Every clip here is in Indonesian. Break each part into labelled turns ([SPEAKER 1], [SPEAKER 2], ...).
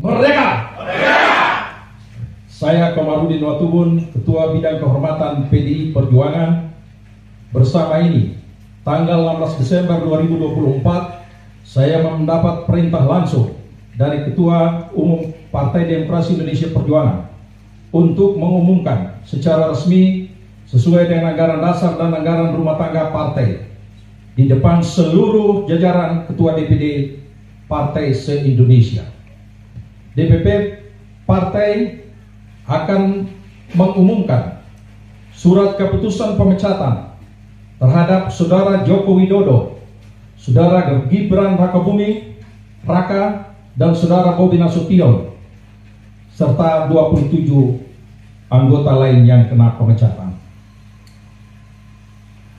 [SPEAKER 1] Merdeka! Saya Komarudin Watubun, Ketua Bidang Kehormatan PDI Perjuangan. Bersama ini, tanggal 16 Desember 2024, saya mendapat perintah langsung dari Ketua Umum Partai Demokrasi Indonesia Perjuangan untuk mengumumkan secara resmi sesuai dengan anggaran dasar dan anggaran rumah tangga partai di depan seluruh jajaran Ketua DPD Partai se-Indonesia. DPP Partai akan mengumumkan surat keputusan pemecatan terhadap Saudara Joko Widodo, Saudara Gibran Rakabuming Raka, dan Saudara Bobi Nasution, serta 27 anggota lain yang kena pemecatan.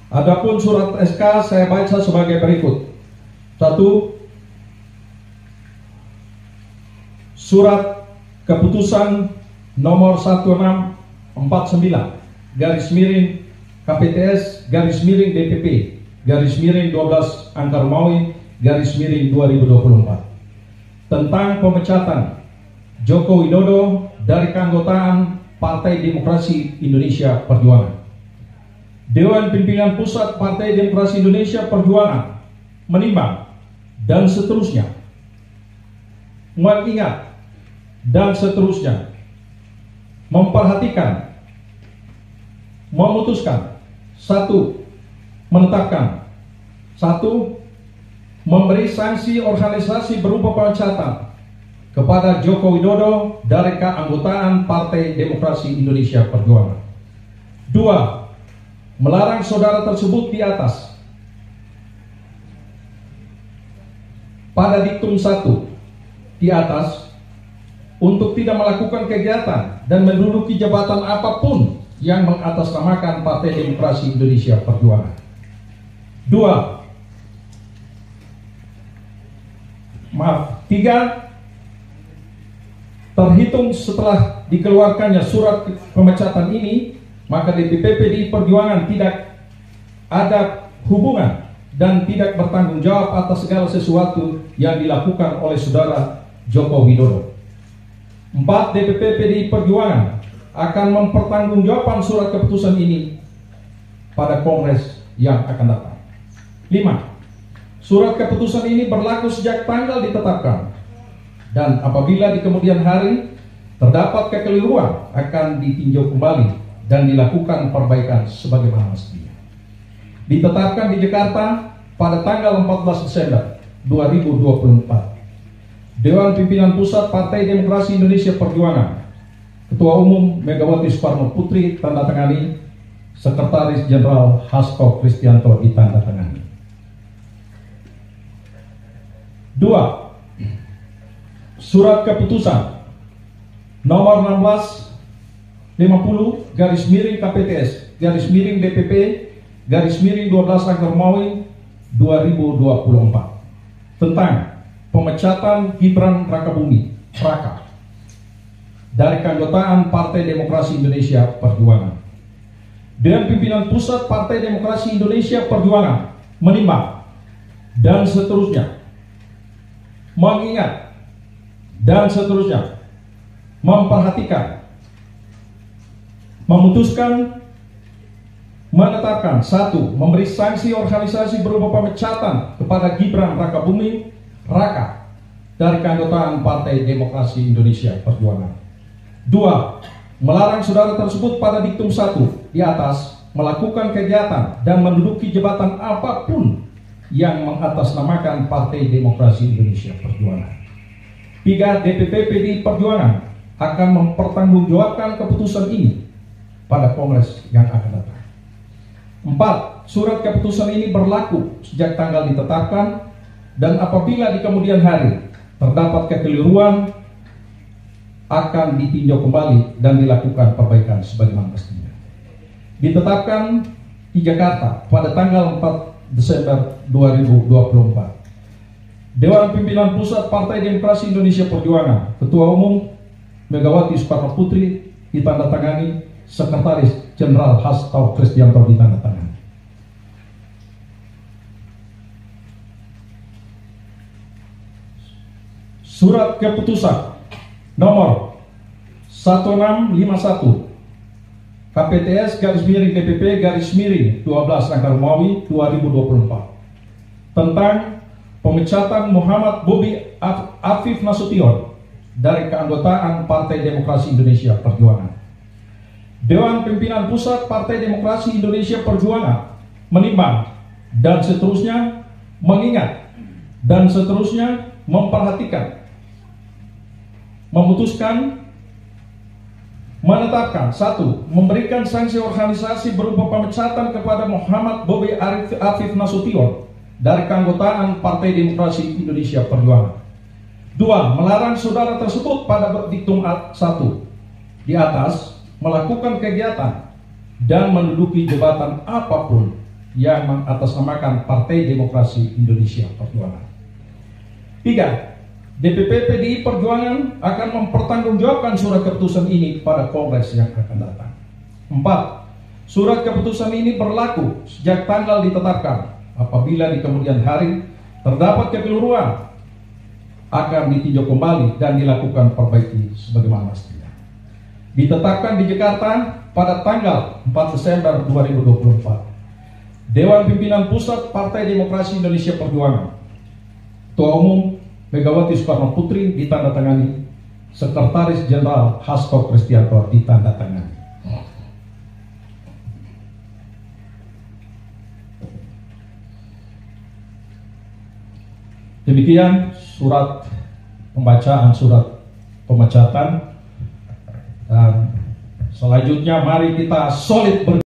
[SPEAKER 1] Adapun surat SK saya baca sebagai berikut. 1. Surat keputusan nomor 1649 garis miring KPTS garis miring DPP garis miring 12 Angka Romawi garis miring 2024 tentang pemecatan Joko Widodo dari keanggotaan Partai Demokrasi Indonesia Perjuangan. Dewan Pimpinan Pusat Partai Demokrasi Indonesia Perjuangan menimbang dan seterusnya, mengingat dan seterusnya, memperhatikan, memutuskan, 1. Menetapkan, 1. Memberi sanksi organisasi berupa pemecatan kepada Joko Widodo dari keanggotaan Partai Demokrasi Indonesia Perjuangan. 2. Melarang saudara tersebut di atas pada diktum 1 di atas untuk tidak melakukan kegiatan dan menduduki jabatan apapun yang mengatasnamakan Partai Demokrasi Indonesia Perjuangan. 3. Terhitung setelah dikeluarkannya surat pemecatan ini, maka DPP PDI Perjuangan tidak ada hubungan dan tidak bertanggung jawab atas segala sesuatu yang dilakukan oleh Saudara Joko Widodo. 4. DPP PDI Perjuangan akan mempertanggungjawabkan surat keputusan ini pada Kongres yang akan datang. 5. Surat keputusan ini berlaku sejak tanggal ditetapkan, dan apabila di kemudian hari terdapat kekeliruan akan ditinjau kembali dan dilakukan perbaikan sebagaimana mestinya. Ditetapkan di Jakarta pada tanggal 14 Desember 2024. Dewan Pimpinan Pusat Partai Demokrasi Indonesia Perjuangan, Ketua Umum Megawati Soekarno Putri tandatangani, Sekretaris Jenderal Hasto Kristianto ditandatangani. 2. Surat keputusan nomor 1650 garis miring KPTS garis miring DPP garis miring 12 Angka Romawi 2024 tentang pemecatan Gibran Rakabuming Raka dari keanggotaan Partai Demokrasi Indonesia Perjuangan. Dewan Pimpinan Pusat Partai Demokrasi Indonesia Perjuangan menimbang dan seterusnya, mengingat dan seterusnya, memperhatikan, memutuskan, menetapkan, 1. Memberi sanksi organisasi berupa pemecatan kepada Gibran Rakabuming Raka dari keanggotaan Partai Demokrasi Indonesia Perjuangan. 2. Melarang saudara tersebut pada diktum 1 di atas melakukan kegiatan dan menduduki jabatan apapun yang mengatasnamakan Partai Demokrasi Indonesia Perjuangan. 3. DPP PDI Perjuangan akan mempertanggungjawabkan keputusan ini pada Kongres yang akan datang. 4. Surat keputusan ini berlaku sejak tanggal ditetapkan, dan apabila di kemudian hari terdapat kekeliruan akan ditinjau kembali dan dilakukan perbaikan sebagaimana mestinya. Ditetapkan di Jakarta pada tanggal 4 Desember 2024. Dewan Pimpinan Pusat Partai Demokrasi Indonesia Perjuangan, Ketua Umum Megawati Soekarno Putri ditandatangani, Sekretaris Jenderal Hasto Kristianto ditandatangani. Surat keputusan nomor 1651 KPTS DPP 12 Angka Romawi 2024 tentang pemecatan Muhammad Bobi Afif Nasution dari keanggotaan Partai Demokrasi Indonesia Perjuangan. Dewan Pimpinan Pusat Partai Demokrasi Indonesia Perjuangan menimbang dan seterusnya mengingat dan seterusnya memperhatikan, memutuskan, menetapkan: 1. Memberikan sanksi organisasi berupa pemecatan kepada Muhammad Bobi Afif Nasution dari keanggotaan Partai Demokrasi Indonesia Perjuangan. 2. Melarang saudara tersebut pada diktum 1 di atas melakukan kegiatan dan menduduki jabatan apapun yang mengatasnamakan Partai Demokrasi Indonesia Perjuangan. 3. DPP PDI Perjuangan akan mempertanggungjawabkan surat keputusan ini pada Kongres yang akan datang. 4. Surat keputusan ini berlaku sejak tanggal ditetapkan. Apabila di kemudian hari terdapat kekeliruan, akan ditinjau kembali dan dilakukan perbaiki sebagaimana mestinya. Ditetapkan di Jakarta pada tanggal 4 Desember 2024. Dewan Pimpinan Pusat Partai Demokrasi Indonesia Perjuangan, Ketua Umum Megawati Soekarno Putri ditandatangani, Sekretaris Jenderal Hasto Kristianto ditandatangani. Demikian surat pembacaan surat pemecatan, dan selanjutnya mari kita solid